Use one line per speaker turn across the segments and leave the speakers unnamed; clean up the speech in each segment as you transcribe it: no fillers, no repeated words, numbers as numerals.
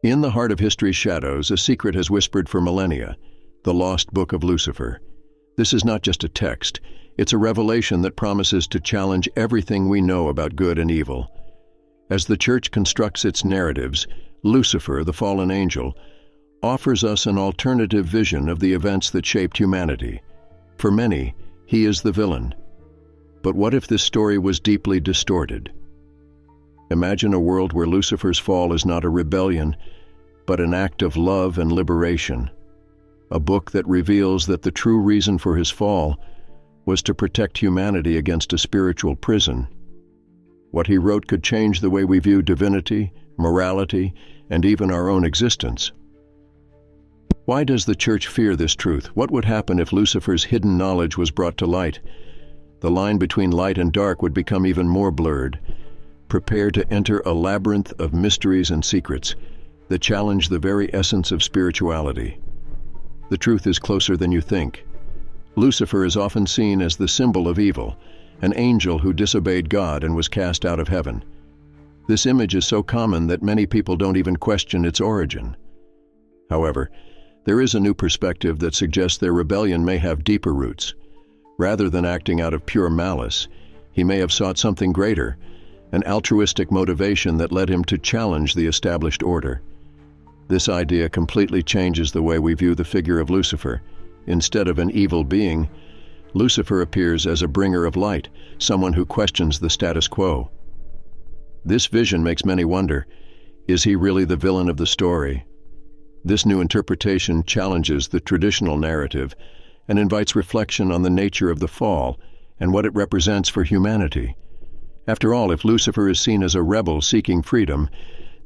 In the heart of history's shadows, a secret has whispered for millennia, the lost Book of Lucifer. This is not just a text, it's a revelation that promises to challenge everything we know about good and evil. As the Church constructs its narratives, Lucifer, the fallen angel, offers us an alternative vision of the events that shaped humanity. For many, he is the villain. But what if this story was deeply distorted? Imagine a world where Lucifer's fall is not a rebellion, but an act of love and liberation. A book that reveals that the true reason for his fall was to protect humanity against a spiritual prison. What he wrote could change the way we view divinity, morality, and even our own existence. Why does the Church fear this truth? What would happen if Lucifer's hidden knowledge was brought to light? The line between light and dark would become even more blurred. Prepare to enter a labyrinth of mysteries and secrets that challenge the very essence of spirituality. The truth is closer than you think. Lucifer is often seen as the symbol of evil, an angel who disobeyed God and was cast out of heaven. This image is so common that many people don't even question its origin. However, there is a new perspective that suggests their rebellion may have deeper roots. Rather than acting out of pure malice, he may have sought something greater, an altruistic motivation that led him to challenge the established order. This idea completely changes the way we view the figure of Lucifer. Instead of an evil being, Lucifer appears as a bringer of light, someone who questions the status quo. This vision makes many wonder, is he really the villain of the story? This new interpretation challenges the traditional narrative and invites reflection on the nature of the fall and what it represents for humanity. After all, if Lucifer is seen as a rebel seeking freedom,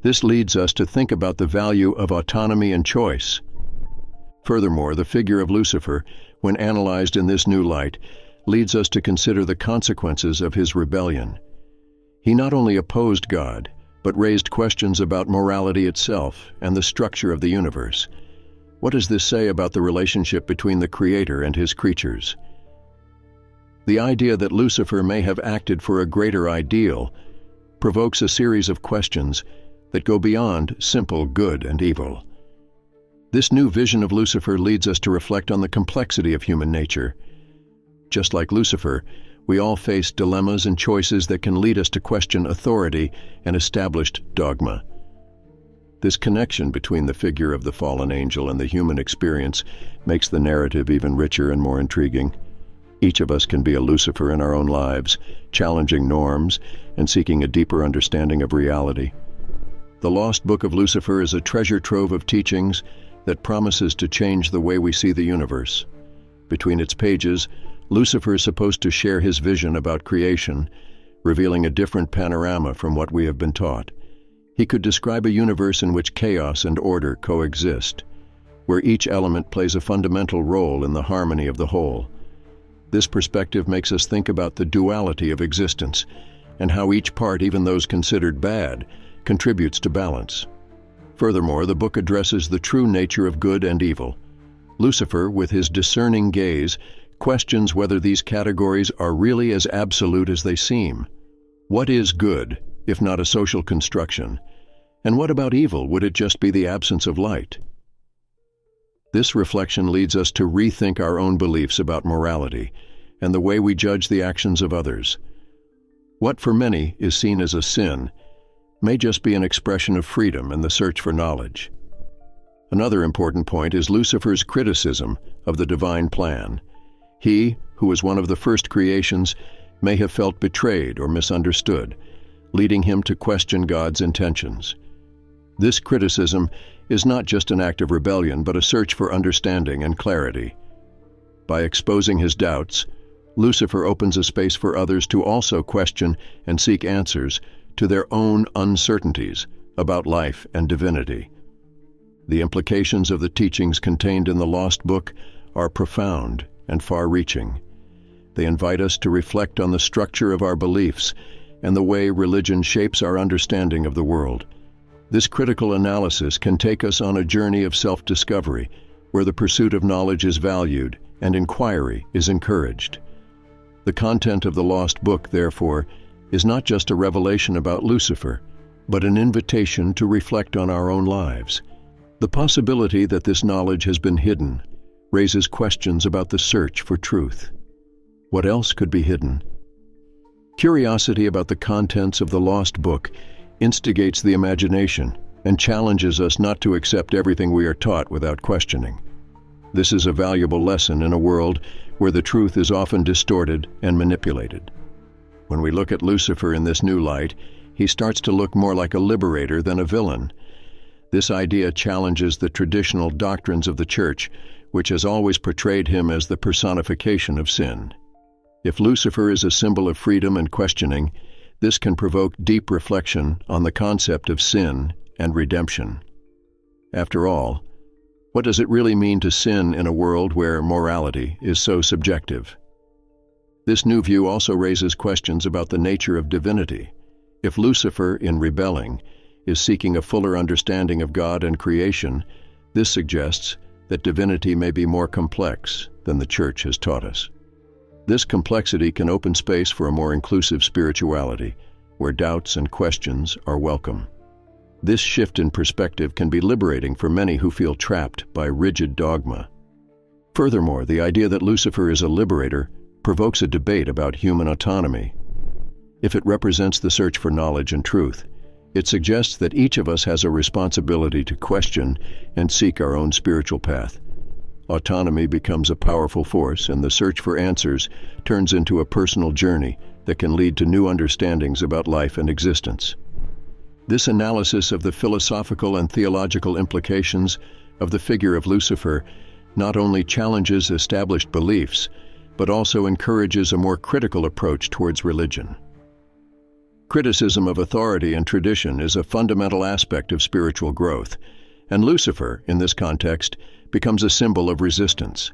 this leads us to think about the value of autonomy and choice. Furthermore, the figure of Lucifer, when analyzed in this new light, leads us to consider the consequences of his rebellion. He not only opposed God, but raised questions about morality itself and the structure of the universe. What does this say about the relationship between the Creator and his creatures? The idea that Lucifer may have acted for a greater ideal provokes a series of questions that go beyond simple good and evil. This new vision of Lucifer leads us to reflect on the complexity of human nature. Just like Lucifer, we all face dilemmas and choices that can lead us to question authority and established dogma. This connection between the figure of the fallen angel and the human experience makes the narrative even richer and more intriguing. Each of us can be a Lucifer in our own lives, challenging norms and seeking a deeper understanding of reality. The lost Book of Lucifer is a treasure trove of teachings that promises to change the way we see the universe. Between its pages, Lucifer is supposed to share his vision about creation, revealing a different panorama from what we have been taught. He could describe a universe in which chaos and order coexist, where each element plays a fundamental role in the harmony of the whole. This perspective makes us think about the duality of existence and how each part, even those considered bad, contributes to balance. Furthermore, the book addresses the true nature of good and evil. Lucifer, with his discerning gaze, questions whether these categories are really as absolute as they seem. What is good, if not a social construction? And what about evil? Would it just be the absence of light? This reflection leads us to rethink our own beliefs about morality and the way we judge the actions of others. What for many is seen as a sin may just be an expression of freedom and the search for knowledge. Another important point is Lucifer's criticism of the divine plan. He, who was one of the first creations, may have felt betrayed or misunderstood, leading him to question God's intentions. This criticism is not just an act of rebellion, but a search for understanding and clarity. By exposing his doubts, Lucifer opens a space for others to also question and seek answers to their own uncertainties about life and divinity. The implications of the teachings contained in the lost book are profound and far-reaching. They invite us to reflect on the structure of our beliefs and the way religion shapes our understanding of the world. This critical analysis can take us on a journey of self-discovery, where the pursuit of knowledge is valued and inquiry is encouraged. The content of the lost book, therefore, is not just a revelation about Lucifer, but an invitation to reflect on our own lives. The possibility that this knowledge has been hidden raises questions about the search for truth. What else could be hidden? Curiosity about the contents of the lost book instigates the imagination and challenges us not to accept everything we are taught without questioning. This is a valuable lesson in a world where the truth is often distorted and manipulated. When we look at Lucifer in this new light, he starts to look more like a liberator than a villain. This idea challenges the traditional doctrines of the Church, which has always portrayed him as the personification of sin. If Lucifer is a symbol of freedom and questioning, this can provoke deep reflection on the concept of sin and redemption. After all, what does it really mean to sin in a world where morality is so subjective? This new view also raises questions about the nature of divinity. If Lucifer, in rebelling, is seeking a fuller understanding of God and creation, this suggests that divinity may be more complex than the Church has taught us. This complexity can open space for a more inclusive spirituality, where doubts and questions are welcome. This shift in perspective can be liberating for many who feel trapped by rigid dogma. Furthermore, the idea that Lucifer is a liberator provokes a debate about human autonomy. If it represents the search for knowledge and truth, it suggests that each of us has a responsibility to question and seek our own spiritual path. Autonomy becomes a powerful force, and the search for answers turns into a personal journey that can lead to new understandings about life and existence. This analysis of the philosophical and theological implications of the figure of Lucifer not only challenges established beliefs, but also encourages a more critical approach towards religion. Criticism of authority and tradition is a fundamental aspect of spiritual growth, and Lucifer, in this context, becomes a symbol of resistance.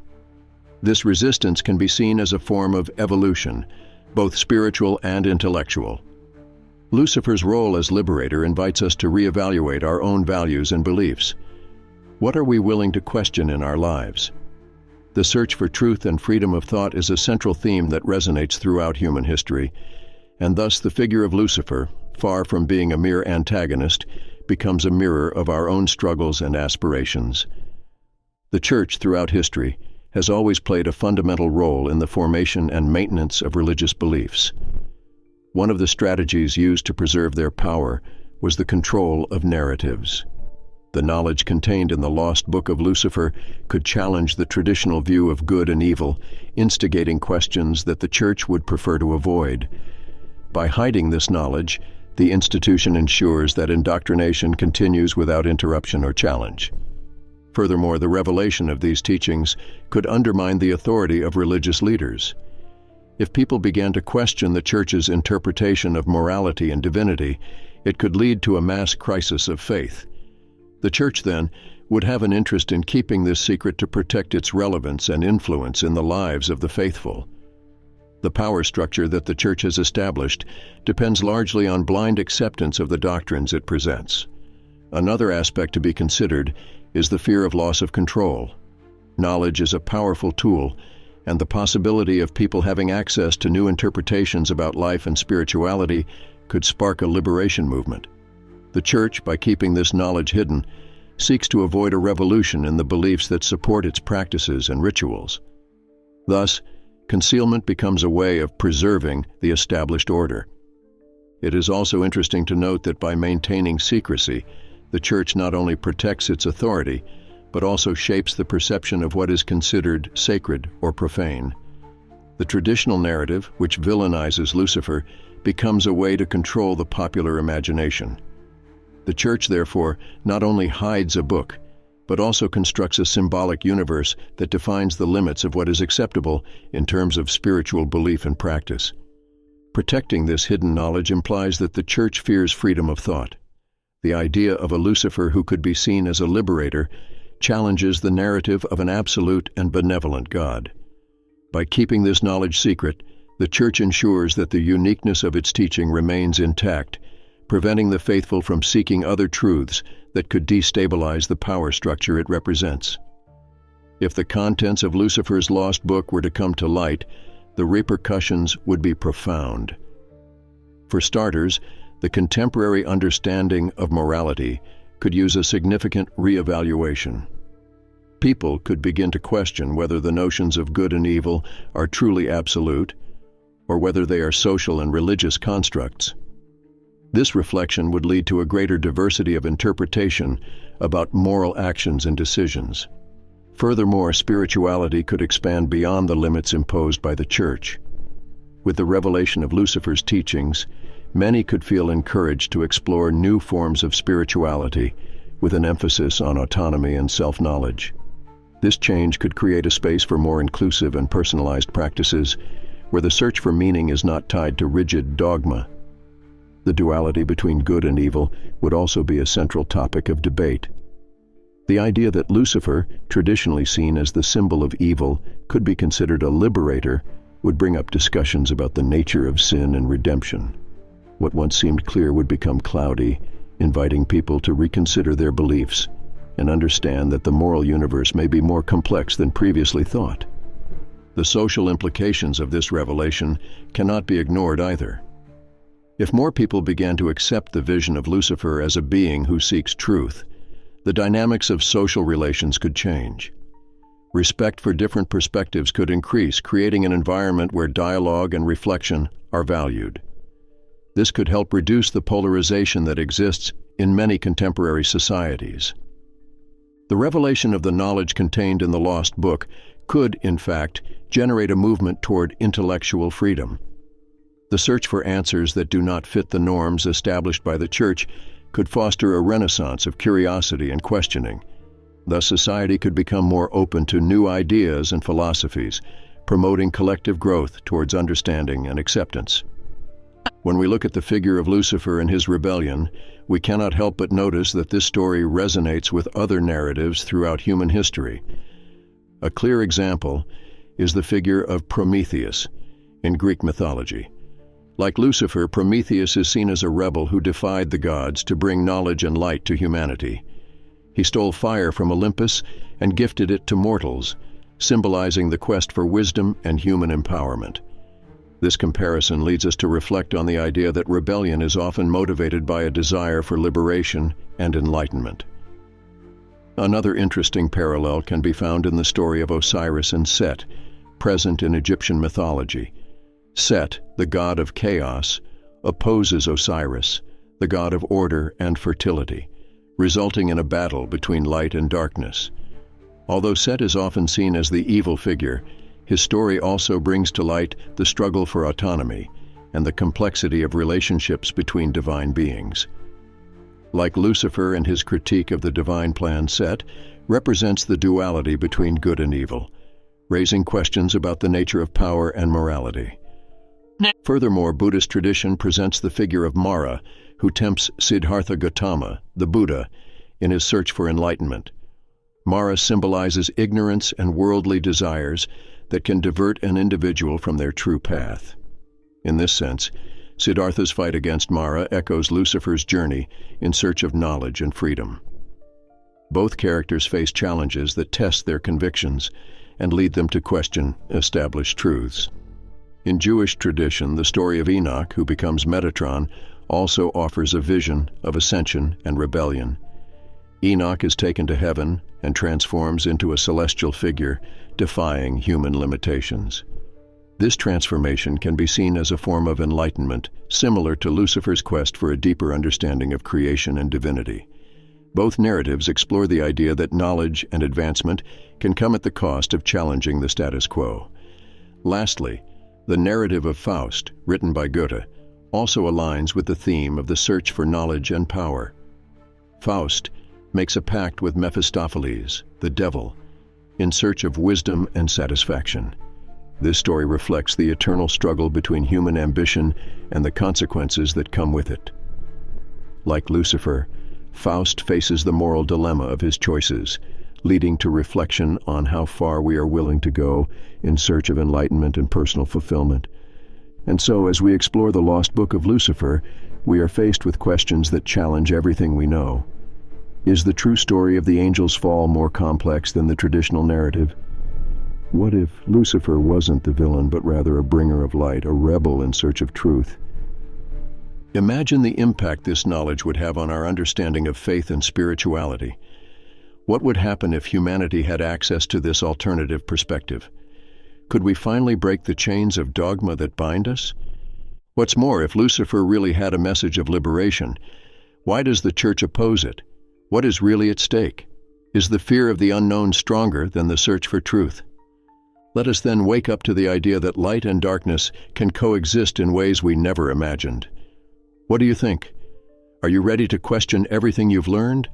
This resistance can be seen as a form of evolution, both spiritual and intellectual. Lucifer's role as liberator invites us to reevaluate our own values and beliefs. What are we willing to question in our lives? The search for truth and freedom of thought is a central theme that resonates throughout human history, and thus the figure of Lucifer, far from being a mere antagonist, becomes a mirror of our own struggles and aspirations. The Church, throughout history, has always played a fundamental role in the formation and maintenance of religious beliefs. One of the strategies used to preserve their power was the control of narratives. The knowledge contained in the lost Book of Lucifer could challenge the traditional view of good and evil, instigating questions that the Church would prefer to avoid. By hiding this knowledge, the institution ensures that indoctrination continues without interruption or challenge. Furthermore, the revelation of these teachings could undermine the authority of religious leaders. If people began to question the Church's interpretation of morality and divinity, it could lead to a mass crisis of faith. The Church, then, would have an interest in keeping this secret to protect its relevance and influence in the lives of the faithful. The power structure that the Church has established depends largely on blind acceptance of the doctrines it presents. Another aspect to be considered is the fear of loss of control. Knowledge is a powerful tool, and the possibility of people having access to new interpretations about life and spirituality could spark a liberation movement. The Church, by keeping this knowledge hidden, seeks to avoid a revolution in the beliefs that support its practices and rituals. Thus, concealment becomes a way of preserving the established order. It is also interesting to note that by maintaining secrecy, the Church not only protects its authority, but also shapes the perception of what is considered sacred or profane. The traditional narrative, which villainizes Lucifer, becomes a way to control the popular imagination. The Church, therefore, not only hides a book, but also constructs a symbolic universe that defines the limits of what is acceptable in terms of spiritual belief and practice. Protecting this hidden knowledge implies that the Church fears freedom of thought. The idea of a Lucifer who could be seen as a liberator challenges the narrative of an absolute and benevolent God. By keeping this knowledge secret, the Church ensures that the uniqueness of its teaching remains intact, preventing the faithful from seeking other truths that could destabilize the power structure it represents. If the contents of Lucifer's lost book were to come to light, the repercussions would be profound. For starters, the contemporary understanding of morality could use a significant re-evaluation. People could begin to question whether the notions of good and evil are truly absolute, or whether they are social and religious constructs. This reflection would lead to a greater diversity of interpretation about moral actions and decisions. Furthermore, spirituality could expand beyond the limits imposed by the Church. With the revelation of Lucifer's teachings, many could feel encouraged to explore new forms of spirituality with an emphasis on autonomy and self-knowledge. This change could create a space for more inclusive and personalized practices where the search for meaning is not tied to rigid dogma. The duality between good and evil would also be a central topic of debate. The idea that Lucifer, traditionally seen as the symbol of evil, could be considered a liberator would bring up discussions about the nature of sin and redemption. What once seemed clear would become cloudy, inviting people to reconsider their beliefs and understand that the moral universe may be more complex than previously thought. The social implications of this revelation cannot be ignored either. If more people began to accept the vision of Lucifer as a being who seeks truth, the dynamics of social relations could change. Respect for different perspectives could increase, creating an environment where dialogue and reflection are valued. This could help reduce the polarization that exists in many contemporary societies. The revelation of the knowledge contained in the lost book could, in fact, generate a movement toward intellectual freedom. The search for answers that do not fit the norms established by the Church could foster a renaissance of curiosity and questioning. Thus, society could become more open to new ideas and philosophies, promoting collective growth towards understanding and acceptance. When we look at the figure of Lucifer and his rebellion, we cannot help but notice that this story resonates with other narratives throughout human history. A clear example is the figure of Prometheus in Greek mythology. Like Lucifer, Prometheus is seen as a rebel who defied the gods to bring knowledge and light to humanity. He stole fire from Olympus and gifted it to mortals, symbolizing the quest for wisdom and human empowerment. This comparison leads us to reflect on the idea that rebellion is often motivated by a desire for liberation and enlightenment. Another interesting parallel can be found in the story of Osiris and Set, present in Egyptian mythology. Set, the god of chaos, opposes Osiris, the god of order and fertility, resulting in a battle between light and darkness. Although Set is often seen as the evil figure, his story also brings to light the struggle for autonomy and the complexity of relationships between divine beings. Like Lucifer and his critique of the divine plan, Set represents the duality between good and evil, raising questions about the nature of power and morality. Furthermore, Buddhist tradition presents the figure of Mara, who tempts Siddhartha Gautama, the Buddha, in his search for enlightenment. Mara symbolizes ignorance and worldly desires that can divert an individual from their true path. In this sense, Siddhartha's fight against Mara echoes Lucifer's journey in search of knowledge and freedom. Both characters face challenges that test their convictions and lead them to question established truths. In Jewish tradition, the story of Enoch, who becomes Metatron, also offers a vision of ascension and rebellion. Enoch is taken to heaven and transforms into a celestial figure, defying human limitations. This transformation can be seen as a form of enlightenment, similar to Lucifer's quest for a deeper understanding of creation and divinity. Both narratives explore the idea that knowledge and advancement can come at the cost of challenging the status quo. Lastly, the narrative of Faust, written by Goethe, also aligns with the theme of the search for knowledge and power. Faust makes a pact with Mephistopheles, the devil, in search of wisdom and satisfaction. This story reflects the eternal struggle between human ambition and the consequences that come with it. Like Lucifer, Faust faces the moral dilemma of his choices, leading to reflection on how far we are willing to go in search of enlightenment and personal fulfillment. And so, as we explore the lost book of Lucifer, we are faced with questions that challenge everything we know. Is the true story of the angel's fall more complex than the traditional narrative? What if Lucifer wasn't the villain, but rather a bringer of light, a rebel in search of truth? Imagine the impact this knowledge would have on our understanding of faith and spirituality. What would happen if humanity had access to this alternative perspective? Could we finally break the chains of dogma that bind us? What's more, if Lucifer really had a message of liberation, why does the Church oppose it? What is really at stake? Is the fear of the unknown stronger than the search for truth? Let us then wake up to the idea that light and darkness can coexist in ways we never imagined. What do you think? Are you ready to question everything you've learned?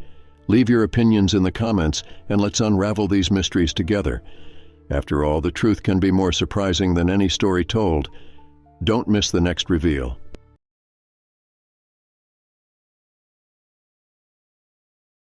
Leave your opinions in the comments and let's unravel these mysteries together. After all, the truth can be more surprising than any story told. Don't miss the next reveal.